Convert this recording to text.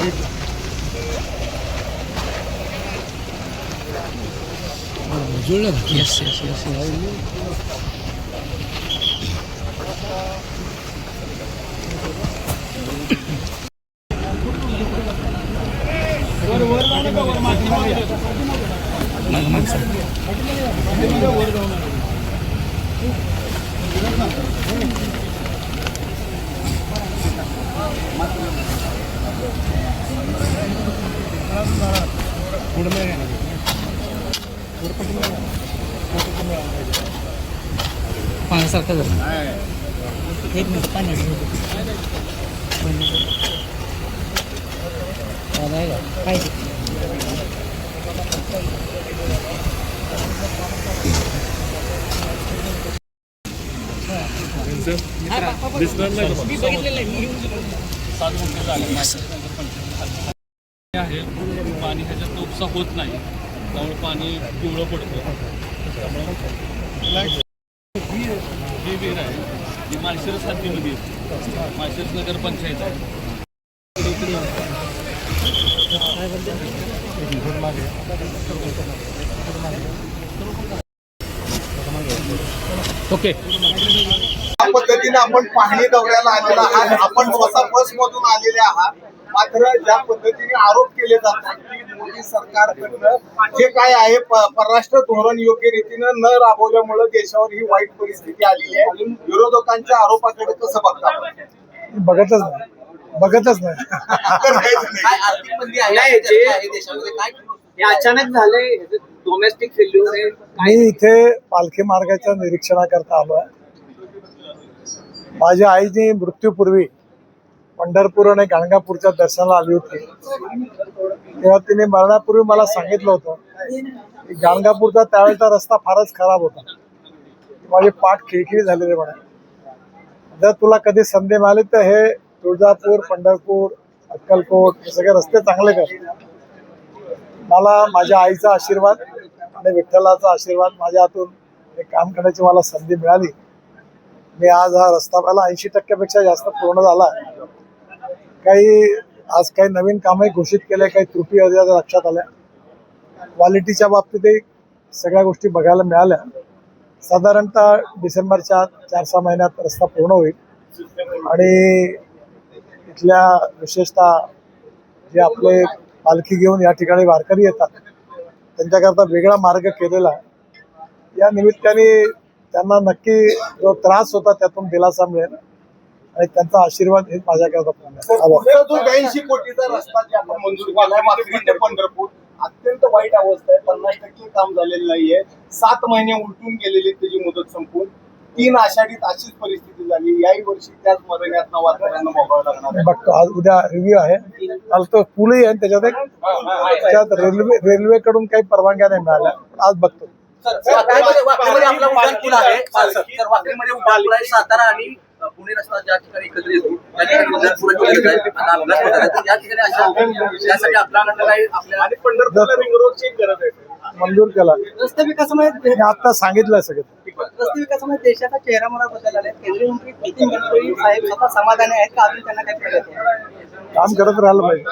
Yes, yes, yes, पाण्यासारखं झालं. एक minute पाण्याचं काय आहे पाणी ह्याच्यात उपसा होत नाही, त्यामुळे पाणी पिवळं पडतं. ही विहीर आहे ही माळशिरस हद्दीमध्ये येते, माळशिरस नगर पंचायत आहे. ओके. त्या पद्धतीने आपण पाहणी दौऱ्याला आलेला आहात. आपण स्वतः बसमधून आलेले आहात. मात्र ज्या पद्धतीने आरोप केले जातात की मोदी सरकारकडनं जे काय आहे परराष्ट्र धोरण योग्य रीतीनं न राबवल्यामुळे देशावर ही वाईट परिस्थिती आलेली आहे, विरोधकांच्या आरोपाकडे कसं बघता? बघतच नाही. काय आर्थिक मंदी आहे देशामध्ये, काय हे अचानक झाले, डोमेस्टिक फेल्युअर. मी इथे पालखी मार्गाच्या निरीक्षणाकरता आलो आहे. माझ्या आईने मृत्यूपूर्वी पंढरपूर आणि गाणगापूरच्या दर्शनाला आली होती. तेव्हा तिने मरण्यापूर्वी मला सांगितलं होतं की गाणगापूरचा त्यावेळेचा रस्ता फारच खराब होता, माझे पाठ खिळखिळी झालेले म्हणे. जर तुला कधी संधी मिळाली तर हे तुळजापूर, पंढरपूर, अक्कलकोट हे सगळे रस्ते चांगले कर. मला माझ्या आईचा आशीर्वाद आणि विठ्ठलाचा आशीर्वाद माझ्या हातून हे काम करण्याची मला संधी मिळाली. मी आज हा रस्ता मला 80% जास्त पूर्ण झाला. काही नवीन कामही घोषित केले, काही त्रुटी लक्षात आल्या. क्वालिटीच्या बाबतीतही सगळ्या गोष्टी बघायला मिळाल्या. साधारणतः डिसेंबरच्या 4-6 महिन्यात रस्ता पूर्ण होईल आणि इथल्या विशेषतः जे आपले पालखी घेऊन या ठिकाणी वारकरी येतात त्यांच्याकरता वेगळा मार्ग केलेला आहे. या निमित्ताने त्यांना नक्की जो त्रास होता त्यातून दिलासा मिळेल आणि त्यांचा आशीर्वाद हे माझ्याकरता जो 82 कोटीचा रस्ता जे आपण मंजूर केलाय माथेरान ते पंढरपूर, अत्यंत वाईट अवस्था आहे. 50% काम झालेलं नाहीये. 7 महिने उलटून गेलेली त्याची मुदत संपून 3 आषाढीत अशीच परिस्थिती झाली. याही वर्षी त्याच मरण्यात वारकऱ्यांना भोगावं लागणार आहे. बघतो आज उद्या रिव्ह्यू आहे. काल तो पूलही आहे त्याच्यात रेल्वेकडून काही परवानग्या नाही मिळाल्या. आज बघतो. वाकरीमध्ये आपला उड्डाण पूल आहे, तर वाकरीमध्ये उड्डाण पूल आहे. सातारा आणि पुणे रस्ता ज्या ठिकाणी एकत्र येतो त्या ठिकाणी उड्डाण पूल या ठिकाणी त्यासाठी आपला आपल्याला पंढरपूरला रिंग रोडची गरज आहे. मंजूर केला. रस्ते विकासामध्ये आता सांगितलं सगळं. रस्ते विकासामध्ये देशाचा चेहरा मोहरा बदल आला. केंद्रीय मंत्री नितीन गडकरी साहेब स्वतः समाधानी आहेत का, अजून त्यांना काही प्रगती आहे? काम करत राहिलं पाहिजे.